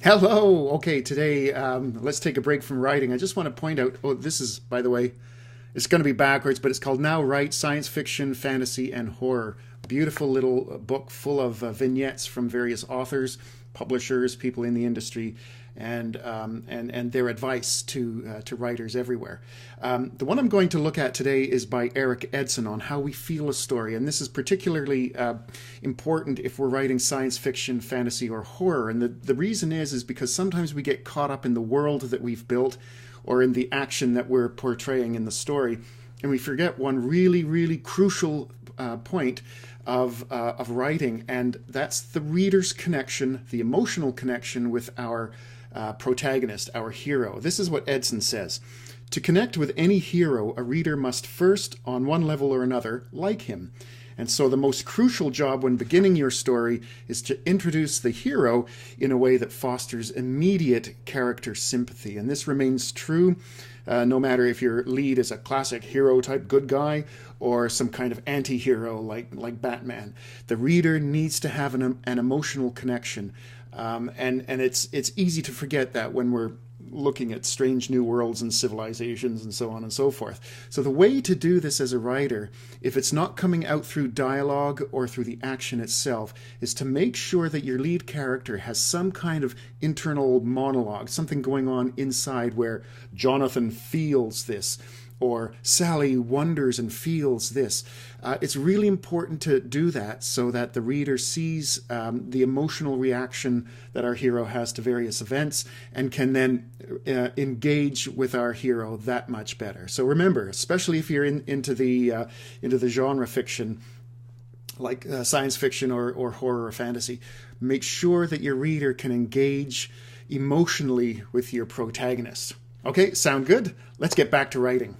Hello. Okay, today let's take a break from writing. I just want to point out. Oh, this is, by the way, it's going to be backwards, but it's called Now Write Science Fiction, Fantasy, and Horror. Beautiful little book full of vignettes from various authors, publishers, people in the industry, and their advice to writers everywhere. The one I'm going to look at today is by Eric Edson on how we feel a story, and this is particularly important if we're writing science fiction, fantasy, or horror. And the reason is because sometimes we get caught up in the world that we've built or in the action that we're portraying in the story, and we forget one really, really crucial point of writing, and that's the reader's connection, the emotional connection with our protagonist, our hero. This is what Edson says. To connect with any hero, a reader must first, on one level or another, like him. And so the most crucial job when beginning your story is to introduce the hero in a way that fosters immediate character sympathy. And this remains true no matter if your lead is a classic hero type good guy or some kind of anti-hero like Batman. The reader needs to have an emotional connection. And it's easy to forget that when we're looking at strange new worlds and civilizations and so on and so forth. So the way to do this as a writer, if it's not coming out through dialogue or through the action itself, is to make sure that your lead character has some kind of internal monologue, something going on inside where Jonathan feels this, or Sally wonders and feels this. It's really important to do that so that the reader sees the emotional reaction that our hero has to various events and can then engage with our hero that much better. So remember, especially if you're into the genre fiction, like science fiction or horror or fantasy, make sure that your reader can engage emotionally with your protagonist. Okay, sound good? Let's get back to writing.